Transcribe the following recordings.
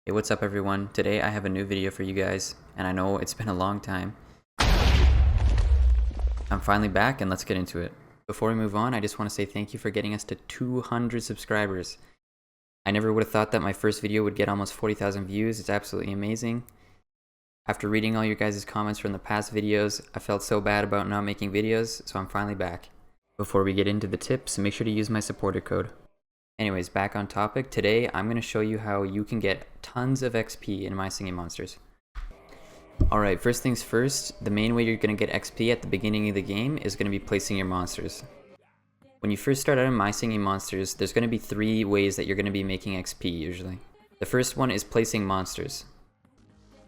Hey, what's up everyone? Today I have a new video for you guys, and I know it's been a long time. I'm finally back and let's get into it. Before we move on, I just want to say thank you for getting us to 200 subscribers. I never would have thought that my first video would get almost 40,000 views. It's absolutely amazing. After reading all your guys' comments from the past videos, I felt so bad about not making videos, so I'm finally back. Before we get into the tips, make sure to use my supporter code. Anyways, back on topic, today I'm going to show you how you can get tons of XP in My Singing Monsters. Alright, first things first, the main way you're going to get XP at the beginning of the game is going to be placing your monsters. When you first start out in My Singing Monsters, there's going to be 3 ways that you're going to be making XP usually. The first one is placing monsters.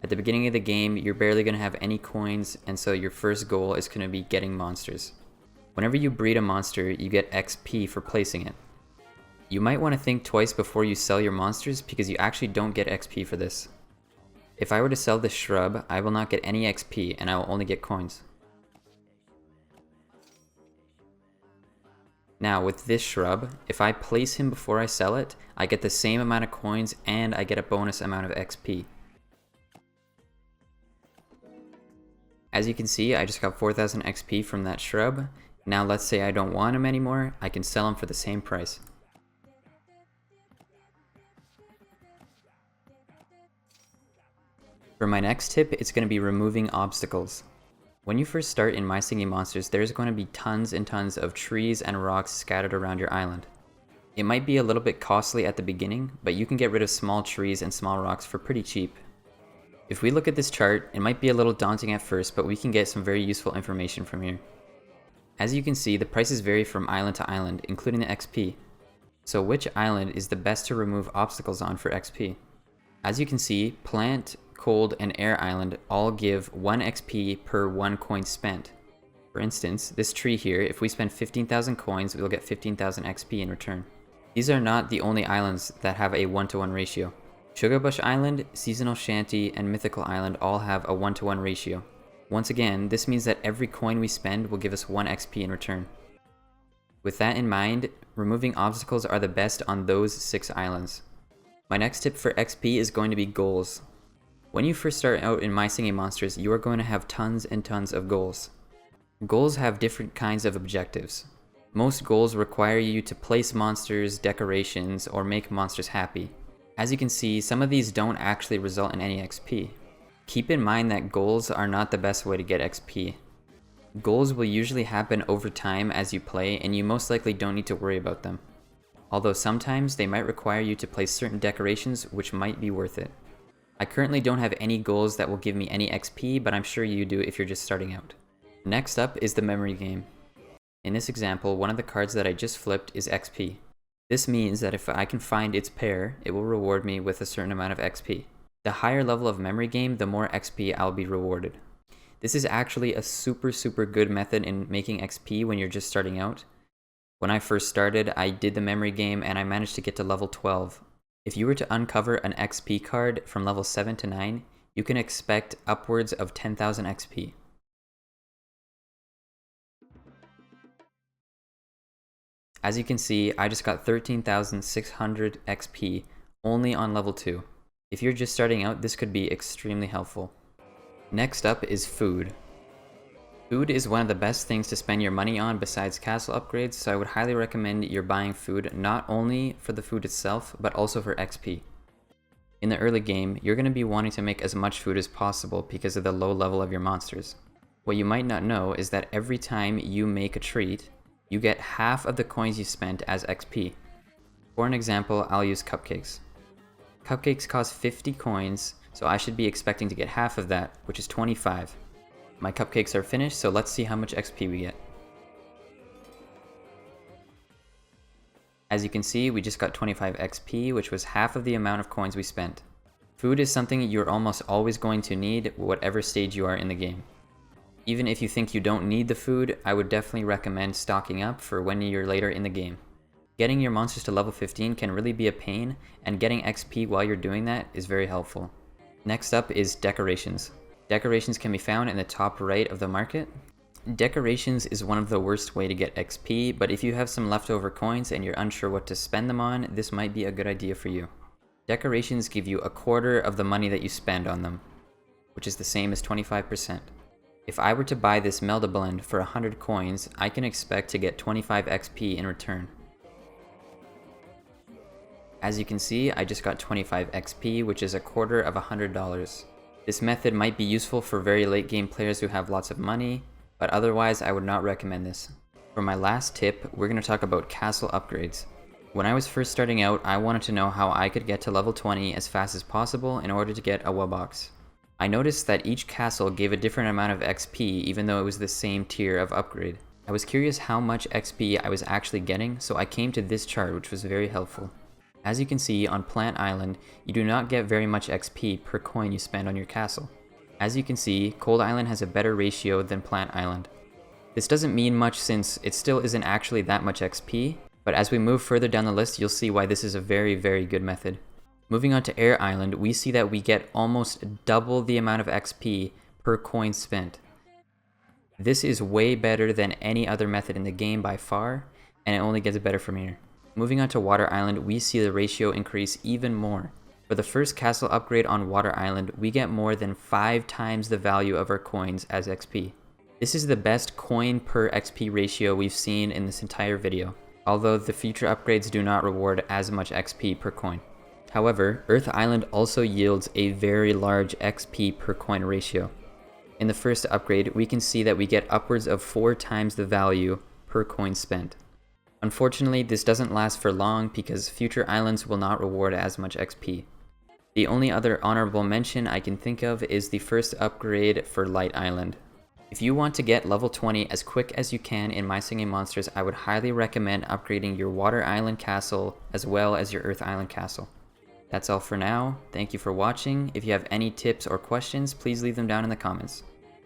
At the beginning of the game, you're barely going to have any coins, and so your first goal is going to be getting monsters. Whenever you breed a monster, you get XP for placing it. You might want to think twice before you sell your monsters because you actually don't get XP for this. If I were to sell this shrub, I will not get any XP and I will only get coins. Now with this shrub, if I place him before I sell it, I get the same amount of coins and I get a bonus amount of XP. As you can see, I just got 4,000 XP from that shrub. Now let's say I don't want him anymore, I can sell him for the same price. For my next tip, it's going to be removing obstacles. When you first start in My Singing Monsters, there's going to be tons and tons of trees and rocks scattered around your island. It might be a little bit costly at the beginning, but you can get rid of small trees and small rocks for pretty cheap. If we look at this chart, it might be a little daunting at first, but we can get some very useful information from here. As you can see, the prices vary from island to island, including the XP. So which island is the best to remove obstacles on for XP? As you can see, Plant, Cold, and Air Island all give 1 XP per 1 coin spent. For instance, this tree here, if we spend 15,000 coins, we'll get 15,000 XP in return. These are not the only islands that have a 1-to-1 ratio. Sugarbush Island, Seasonal Shanty, and Mythical Island all have a 1-to-1 ratio. Once again, this means that every coin we spend will give us 1 XP in return. With that in mind, removing obstacles are the best on those 6 islands. My next tip for XP is going to be goals. When you first start out in My Singing Monsters, you are going to have tons and tons of goals. Goals have different kinds of objectives. Most goals require you to place monsters, decorations, or make monsters happy. As you can see, some of these don't actually result in any XP. Keep in mind that goals are not the best way to get XP. Goals will usually happen over time as you play, and you most likely don't need to worry about them. Although sometimes they might require you to place certain decorations, which might be worth it. I currently don't have any goals that will give me any XP, but I'm sure you do if you're just starting out. Next up is the memory game. In this example, one of the cards that I just flipped is XP. This means that if I can find its pair, it will reward me with a certain amount of XP. The higher level of memory game, the more XP I'll be rewarded. This is actually a super good method in making XP when you're just starting out. When I first started, I did the memory game and I managed to get to level 12. If you were to uncover an XP card from level 7 to 9, you can expect upwards of 10,000 XP. As you can see, I just got 13,600 XP only on level 2. If you're just starting out, this could be extremely helpful. Next up is food. Food is one of the best things to spend your money on besides castle upgrades, so I would highly recommend you're buying food not only for the food itself, but also for XP. In the early game, you're going to be wanting to make as much food as possible because of the low level of your monsters. What you might not know is that every time you make a treat, you get half of the coins you spent as XP. For an example, I'll use cupcakes. Cupcakes cost 50 coins, so I should be expecting to get half of that, which is 25. My cupcakes are finished, so let's see how much XP we get. As you can see, we just got 25 XP, which was half of the amount of coins we spent. Food is something you're almost always going to need, whatever stage you are in the game. Even if you think you don't need the food, I would definitely recommend stocking up for when you're later in the game. Getting your monsters to level 15 can really be a pain, and getting XP while you're doing that is very helpful. Next up is decorations. Decorations can be found in the top right of the market. Decorations is one of the worst way to get XP, but if you have some leftover coins and you're unsure what to spend them on, this might be a good idea for you. Decorations give you a quarter of the money that you spend on them, which is the same as 25%. If I were to buy this Melda blend for 100 coins, I can expect to get 25 XP in return. As you can see, I just got 25 XP, which is a quarter of $100. This method might be useful for very late game players who have lots of money, but otherwise I would not recommend this. For my last tip, we're going to talk about castle upgrades. When I was first starting out, I wanted to know how I could get to level 20 as fast as possible in order to get a wubbox. I noticed that each castle gave a different amount of XP even though it was the same tier of upgrade. I was curious how much XP I was actually getting, so I came to this chart, which was very helpful. As you can see, on Plant Island, you do not get very much XP per coin you spend on your castle. As you can see, Cold Island has a better ratio than Plant Island. This doesn't mean much since it still isn't actually that much XP, but as we move further down the list, you'll see why this is a very, very good method. Moving on to Air Island, we see that we get almost double the amount of XP per coin spent. This is way better than any other method in the game by far, and it only gets better from here. Moving on to Water Island, we see the ratio increase even more. For the first castle upgrade on Water Island, we get more than 5 times the value of our coins as XP. This is the best coin per XP ratio we've seen in this entire video, although the future upgrades do not reward as much XP per coin. However, Earth Island also yields a very large XP per coin ratio. In the first upgrade, we can see that we get upwards of 4 times the value per coin spent. Unfortunately, this doesn't last for long because future islands will not reward as much XP. The only other honorable mention I can think of is the first upgrade for Light Island. If you want to get level 20 as quick as you can in My Singing Monsters, I would highly recommend upgrading your Water Island castle as well as your Earth Island castle. That's all for now. Thank you for watching. If you have any tips or questions, please leave them down in the comments.